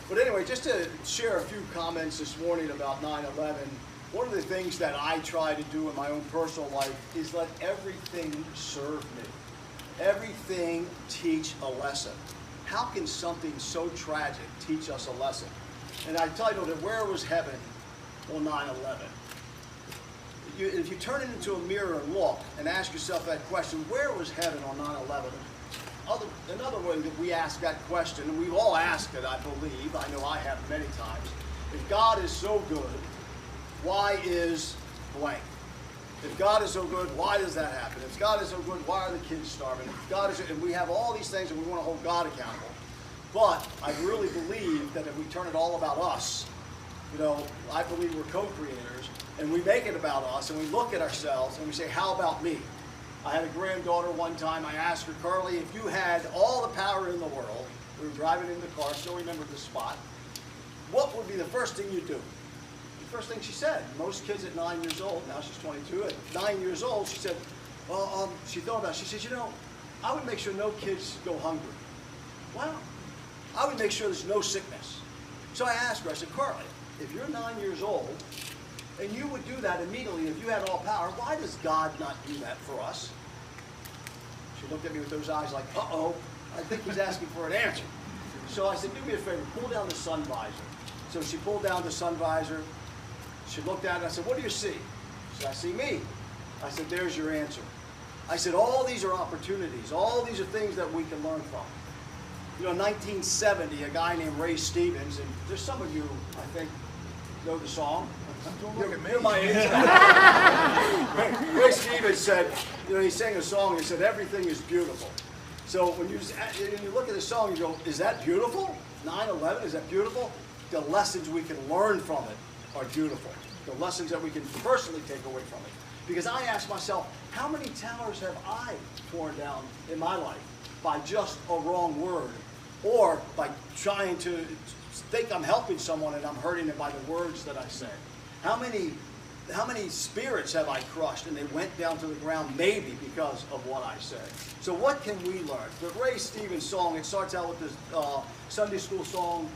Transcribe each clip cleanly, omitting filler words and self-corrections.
But anyway, just to share a few comments this morning about 9/11, one of the things that I try to do in my own personal life is let everything serve me. Everything teach a lesson. How can something so tragic teach us a lesson? And I titled it, Where Was Heaven on 9/11? If you turn it into a mirror and look and ask yourself that question, where was heaven on 9/11? Another way that we ask that question, and we've all asked it, I believe, I know I have many times, if God is so good, why is blank? If God is so good, why does that happen? If God is so good, why are the kids starving? If God is, and we have all these things and we want to hold God accountable. But I really believe that if we turn it all about us, I believe we're co-creators, and we make it about us, and we look at ourselves, and we say, how about me? I had a granddaughter one time, I asked her, Carly, if you had all the power in the world, we were driving in the car, still remember the spot, what would be the first thing you'd do? The first thing she said, most kids at 9 years old, now she's 22, at 9 years old, she said, well, she thought about it, she said, I would make sure no kids go hungry. Wow. I would make sure there's no sickness. So I asked her, I said, Carly, if you're 9 years old, and you would do that immediately if you had all power, why does God not do that for us? She looked at me with those eyes like, uh-oh, I think he's asking for an answer. So I said, do me a favor, pull down the sun visor. So she pulled down the sun visor. She looked at it, and I said, what do you see? She said, I see me. I said, there's your answer. I said, all these are opportunities. All these are things that we can learn from. In 1970, a guy named Ray Stevens, and there's some of you, I think, know the song. You're my age. Ray Stevens said, he sang a song and he said, everything is beautiful. So when you look at the song, you go, is that beautiful? 9/11, is that beautiful? The lessons we can learn from it are beautiful. The lessons that we can personally take away from it. Because I ask myself, how many towers have I torn down in my life by just a wrong word? Or by trying to think I'm helping someone and I'm hurting them by the words that I say? How many spirits have I crushed and they went down to the ground maybe because of what I said? So what can we learn? The Ray Stevens song, it starts out with this Sunday school song,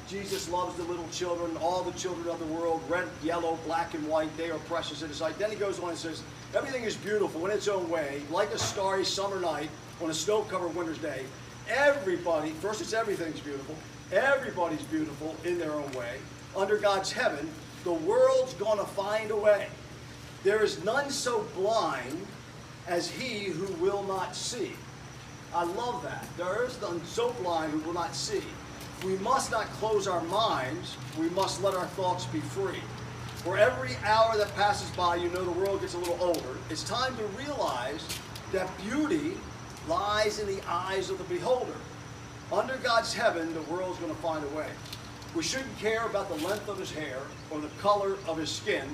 Jesus loves the little children, all the children of the world, red, yellow, black, and white, they are precious in his sight. Then he goes on and says, everything is beautiful in its own way, like a starry summer night on a snow-covered winter's day. Everybody, first it's everything's beautiful, everybody's beautiful in their own way. Under God's heaven, the world's going to find a way. There is none so blind as he who will not see. I love that. There is none so blind who will not see. We must not close our minds. We must let our thoughts be free. For every hour that passes by, the world gets a little older. It's time to realize that beauty lies in the eyes of the beholder. Under God's heaven, the world's going to find a way. We shouldn't care about the length of his hair or the color of his skin.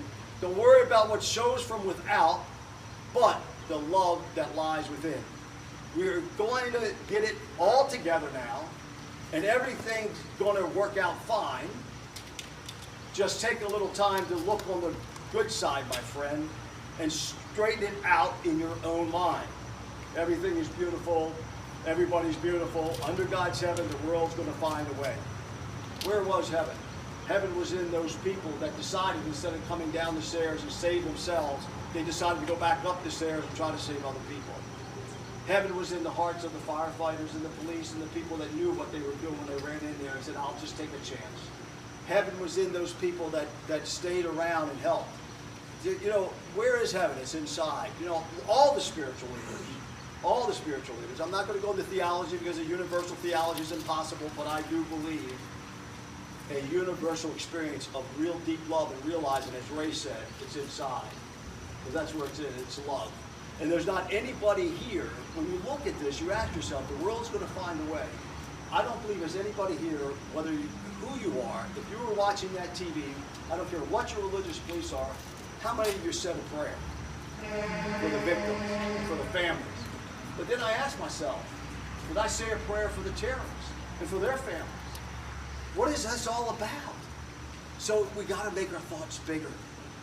Don't worry about what shows from without, but the love that lies within. We're going to get it all together now, and everything's going to work out fine. Just take a little time to look on the good side, my friend, and straighten it out in your own mind. Everything is beautiful. Everybody's beautiful. Under God's heaven, the world's going to find a way. Where was heaven? Heaven was in those people that decided, instead of coming down the stairs and save themselves, they decided to go back up the stairs and try to save other people. Heaven was in the hearts of the firefighters and the police and the people that knew what they were doing when they ran in there and said, I'll just take a chance. Heaven was in those people that stayed around and helped. Where is heaven? It's inside. All the spiritual leaders. All the spiritual leaders. I'm not going to go into theology because a universal theology is impossible, but I do believe a universal experience of real deep love and realizing, as Ray said, it's inside. Because that's where it's in. It's love. And there's not anybody here, when you look at this, you ask yourself, the world's going to find a way. I don't believe there's anybody here, who you are, if you were watching that TV, I don't care what your religious beliefs are, how many of you said a prayer for the victims, for the families? But then I asked myself, did I say a prayer for the terrorists and for their families? What is this all about? So we got to make our thoughts bigger.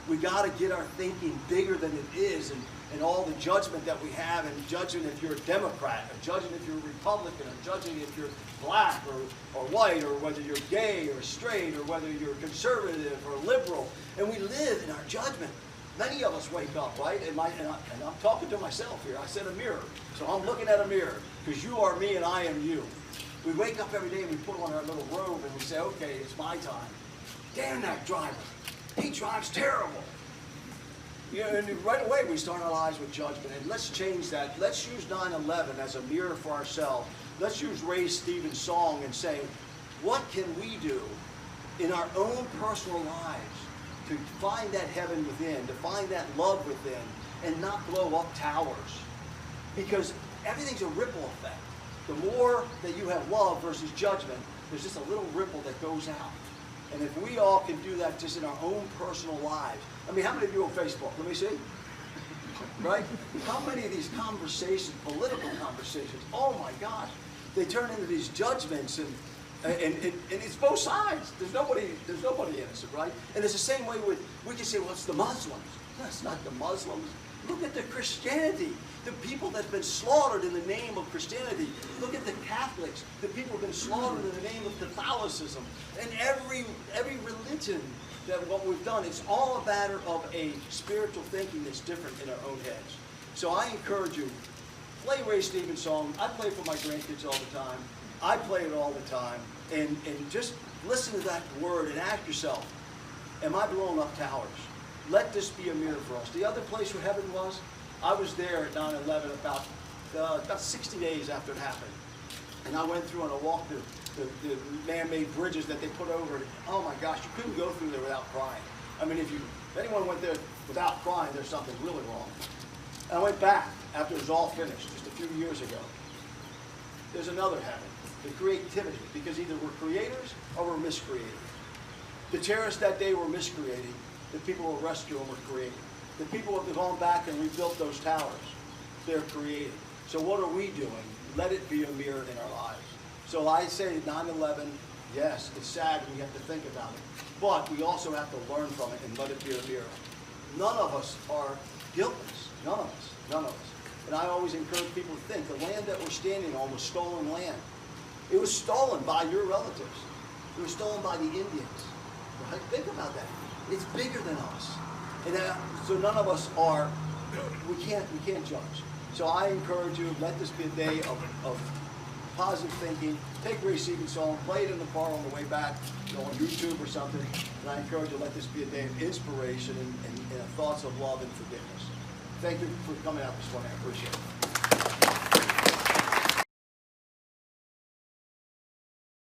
We got to get our thinking bigger than it is, and all the judgment that we have, and judging if you're a Democrat, or judging if you're a Republican, or judging if you're black or white, or whether you're gay or straight, or whether you're conservative or liberal. And we live in our judgment. Many of us wake up, right? And I'm talking to myself here. I said a mirror. So I'm looking at a mirror, because you are me and I am you. We wake up every day and we put on our little robe and we say, okay, it's my time. Damn that driver. He drives terrible. You know, and right away we start our lives with judgment. And let's change that. Let's use 9/11 as a mirror for ourselves. Let's use Ray Stevens' song and say, what can we do in our own personal lives to find that heaven within, to find that love within, and not blow up towers? Because everything's a ripple effect. The more that you have love versus judgment, there's just a little ripple that goes out. And if we all can do that just in our own personal lives. I mean, how many of you on Facebook? Let me see. Right? How many of these conversations, political conversations, oh my gosh, they turn into these judgments, and it's both sides. There's nobody innocent, right? And it's the same way with, we can say, well, it's the Muslims. No, it's not the Muslims. Look at the Christianity, the people that have been slaughtered in the name of Christianity. Look at the Catholics, the people who have been slaughtered in the name of Catholicism. And every religion that what we've done, it's all a matter of a spiritual thinking that's different in our own heads. So I encourage you, play Ray Stevens' song. I play for my grandkids all the time. I play it all the time. And just listen to that word and ask yourself, am I blowing up towers? Let this be a mirror for us. The other place where heaven was, I was there at 9/11 about 60 days after it happened. And I went through and I walked the man-made bridges that they put over it. Oh my gosh, you couldn't go through there without crying. I mean, if anyone went there without crying, there's something really wrong. And I went back after it was all finished, just a few years ago. There's another heaven, the creativity, because either we're creators or we're miscreated. The terrorists that day were miscreating. The people who were rescuing were creating. The people who have gone back and rebuilt those towers, they're creating. So what are we doing? Let it be a mirror in our lives. So I say 9/11, yes, it's sad, we have to think about it. But we also have to learn from it and let it be a mirror. None of us are guiltless. None of us. None of us. And I always encourage people to think, the land that we're standing on was stolen land. It was stolen by your relatives. It was stolen by the Indians. Right? Think about that. It's bigger than us. And so none of us are, we can't judge. So I encourage you, let this be a day of positive thinking. Take Ray Stevens' song, play it in the car on the way back, on YouTube or something. And I encourage you, let this be a day of inspiration and thoughts of love and forgiveness. Thank you for coming out this morning. I appreciate it.